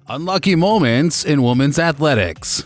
Unlucky moments in women's athletics.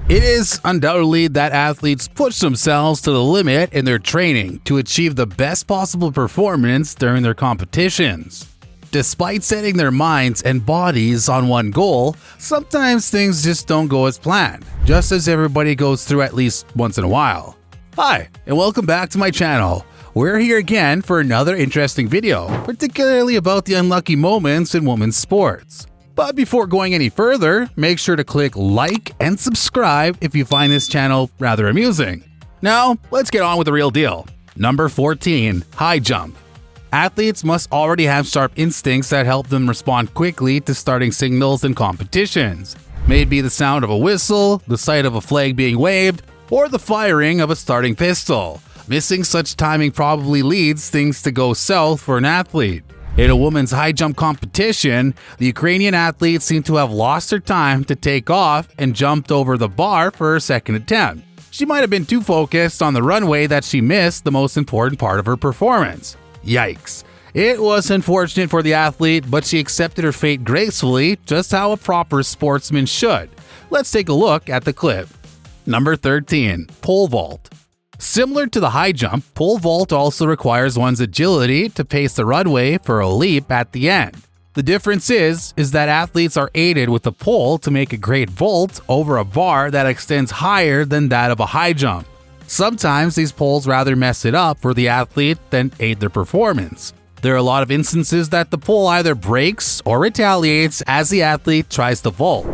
It is undoubtedly that athletes push themselves to the limit in their training to achieve the best possible performance during their competitions. Despite setting their minds and bodies on one goal, sometimes things just don't go as planned, just as everybody goes through at least once in a while. Hi, and welcome back to my channel. We're here again for another interesting video, particularly about the unlucky moments in women's sports. But before going any further, make sure to click like and subscribe if you find this channel rather amusing. Now, let's get on with the real deal. Number 14. High jump. Athletes must already have sharp instincts that help them respond quickly to starting signals in competitions. May it be the sound of a whistle, the sight of a flag being waved, or the firing of a starting pistol. Missing such timing probably leads things to go south for an athlete. In a women's high jump competition, the Ukrainian athlete seemed to have lost her time to take off and jumped over the bar for her second attempt. She might have been too focused on the runway that she missed the most important part of her performance. Yikes. It was unfortunate for the athlete, but she accepted her fate gracefully, just how a proper sportsman should. Let's take a look at the clip. Number 13. Pole vault. Similar to the high jump, pole vault also requires one's agility to pace the runway for a leap at the end. The difference is that athletes are aided with a pole to make a great vault over a bar that extends higher than that of a high jump. Sometimes these poles rather mess it up for the athlete than aid their performance. There are a lot of instances that the pole either breaks or retaliates as the athlete tries to vault.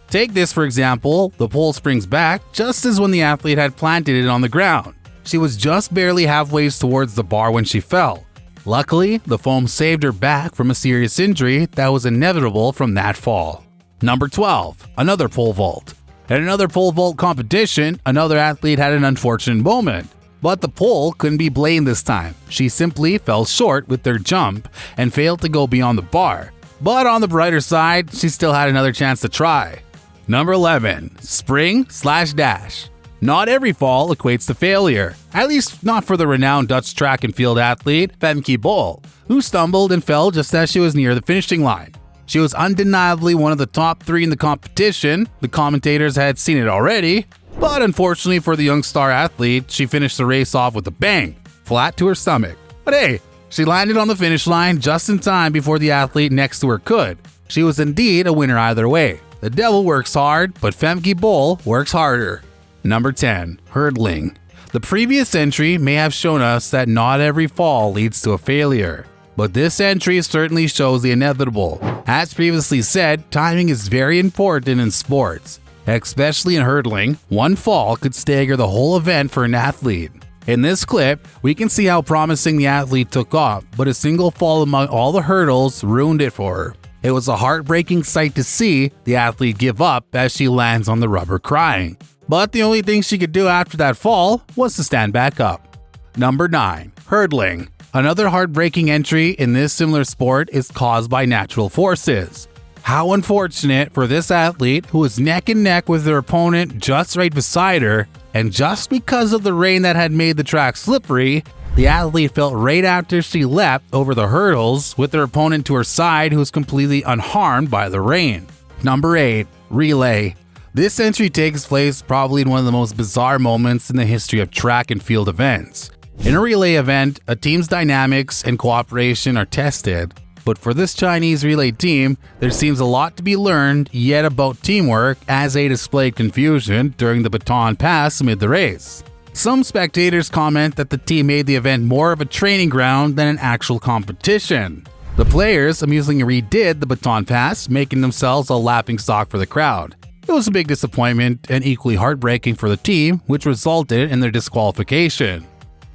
Take this for example, the pole springs back just as when the athlete had planted it on the ground. She was just barely halfway towards the bar when she fell. Luckily, the foam saved her back from a serious injury that was inevitable from that fall. Number 12. Another pole vault. At another pole vault competition, another athlete had an unfortunate moment. But the pole couldn't be blamed this time. She simply fell short with their jump and failed to go beyond the bar. But on the brighter side, she still had another chance to try. Number 11. Spring/dash. Not every fall equates to failure, at least not for the renowned Dutch track and field athlete Femke Bol, who stumbled and fell just as she was near the finishing line. She was undeniably one of the top 3 in the competition. The commentators had seen it already, but unfortunately for the young star athlete, she finished the race off with a bang, flat to her stomach. But hey, she landed on the finish line just in time before the athlete next to her could. She was indeed a winner either way. The devil works hard, but Femke Bol works harder. Number 10. Hurdling. The previous entry may have shown us that not every fall leads to a failure, but this entry certainly shows the inevitable. As previously said, timing is very important in sports. Especially in hurdling, one fall could stagger the whole event for an athlete. In this clip, we can see how promising the athlete took off, but a single fall among all the hurdles ruined it for her. It was a heartbreaking sight to see the athlete give up as she lands on the rubber crying. But the only thing she could do after that fall was to stand back up. Number 9. Hurdling. Another heartbreaking entry in this similar sport is caused by natural forces. How unfortunate for this athlete who was neck and neck with her opponent just right beside her, and just because of the rain that had made the track slippery, the athlete fell right after she leapt over the hurdles with her opponent to her side who was completely unharmed by the rain. Number 8. Relay. This entry takes place probably in one of the most bizarre moments in the history of track and field events. In a relay event, a team's dynamics and cooperation are tested, but for this Chinese relay team, there seems a lot to be learned yet about teamwork as they displayed confusion during the baton pass amid the race. Some spectators comment that the team made the event more of a training ground than an actual competition. The players amusingly redid the baton pass, making themselves a laughingstock for the crowd. It was a big disappointment and equally heartbreaking for the team, which resulted in their disqualification.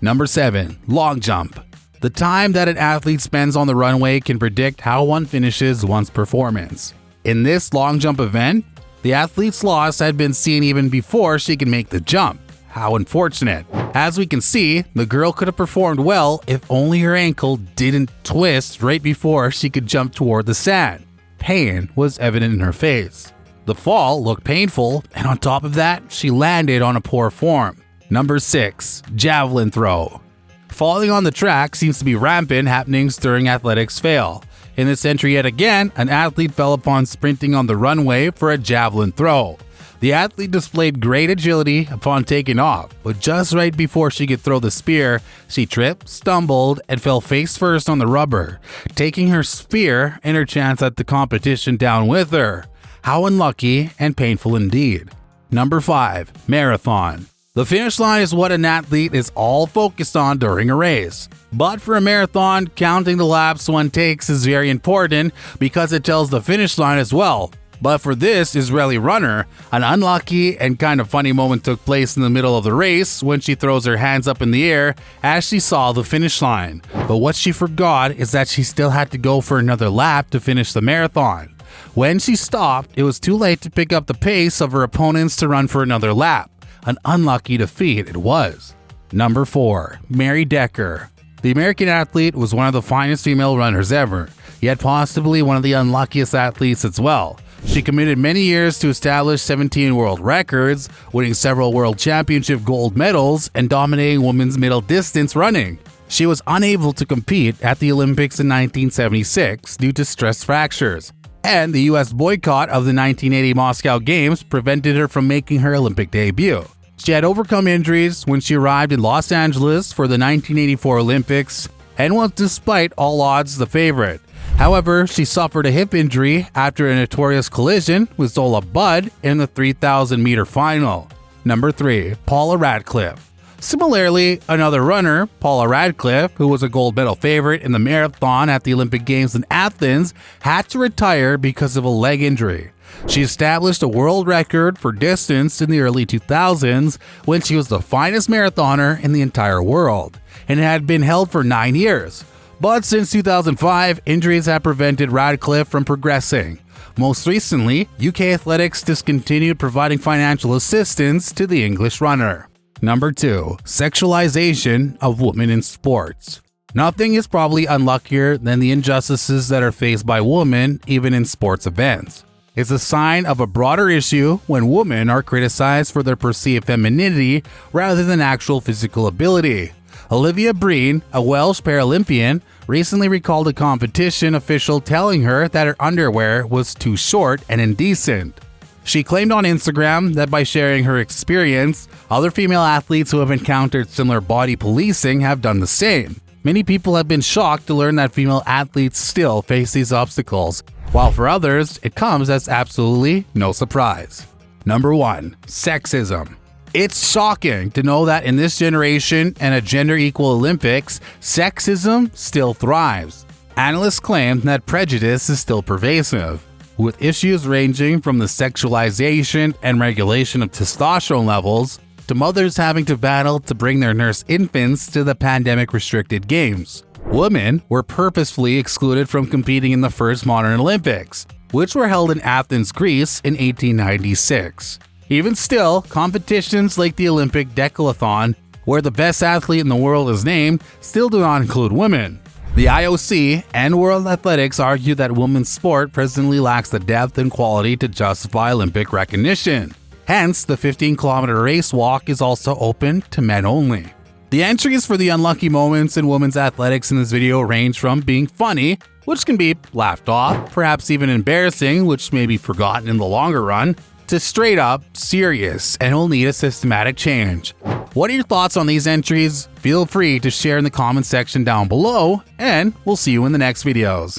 Number 7. Long jump. The time that an athlete spends on the runway can predict how one finishes one's performance. In this long jump event, the athlete's loss had been seen even before she could make the jump. How unfortunate. As we can see, the girl could have performed well if only her ankle didn't twist right before she could jump toward the sand. Pain was evident in her face. The fall looked painful, and on top of that, she landed on a poor form. Number 6. Javelin throw. Falling on the track seems to be rampant happenings during athletics fail. In this entry yet again, an athlete fell upon sprinting on the runway for a javelin throw. The athlete displayed great agility upon taking off, but just right before she could throw the spear, she tripped, stumbled, and fell face first on the rubber, taking her spear and her chance at the competition down with her. How unlucky and painful indeed. Number 5. Marathon. The finish line is what an athlete is all focused on during a race. But for a marathon, counting the laps one takes is very important because it tells the finish line as well. But for this Israeli runner, an unlucky and kind of funny moment took place in the middle of the race when she throws her hands up in the air as she saw the finish line. But what she forgot is that she still had to go for another lap to finish the marathon. When she stopped, it was too late to pick up the pace of her opponents to run for another lap. An unlucky defeat it was. Number 4. Mary Decker. The American athlete was one of the finest female runners ever, yet possibly one of the unluckiest athletes as well. She committed many years to establish 17 world records, winning several world championship gold medals and dominating women's middle distance running. She was unable to compete at the Olympics in 1976 due to stress fractures, and the US boycott of the 1980 Moscow Games prevented her from making her Olympic debut. She had overcome injuries when she arrived in Los Angeles for the 1984 Olympics and was, despite all odds, the favorite. However, she suffered a hip injury after a notorious collision with Zola Budd in the 3,000-meter final. Number 3. Paula Radcliffe. Similarly, another runner, Paula Radcliffe, who was a gold medal favorite in the marathon at the Olympic Games in Athens, had to retire because of a leg injury. She established a world record for distance in the early 2000s when she was the finest marathoner in the entire world, and it had been held for 9 years. But since 2005, injuries have prevented Radcliffe from progressing. Most recently, UK Athletics discontinued providing financial assistance to the English runner. Number 2. Sexualization of women in sports. Nothing is probably unluckier than the injustices that are faced by women, even in sports events. It's a sign of a broader issue when women are criticized for their perceived femininity rather than actual physical ability. Olivia Breen, a Welsh Paralympian, recently recalled a competition official telling her that her underwear was too short and indecent. She claimed on Instagram that by sharing her experience, other female athletes who have encountered similar body policing have done the same. Many people have been shocked to learn that female athletes still face these obstacles, while for others, it comes as absolutely no surprise. Number 1. Sexism. It's shocking to know that in this generation and a gender-equal Olympics, sexism still thrives. Analysts claim that prejudice is still pervasive, with issues ranging from the sexualization and regulation of testosterone levels to mothers having to battle to bring their nursed infants to the pandemic-restricted games. Women were purposefully excluded from competing in the first modern Olympics, which were held in Athens, Greece in 1896. Even still, competitions like the Olympic Decathlon, where the best athlete in the world is named, still do not include women. The IOC and World Athletics argue that women's sport presently lacks the depth and quality to justify Olympic recognition. Hence, the 15-kilometer race walk is also open to men only. The entries for the unlucky moments in women's athletics in this video range from being funny, which can be laughed off, perhaps even embarrassing, which may be forgotten in the longer run, to straight up serious and will need a systematic change. What are your thoughts on these entries? Feel free to share in the comment section down below, and we'll see you in the next videos.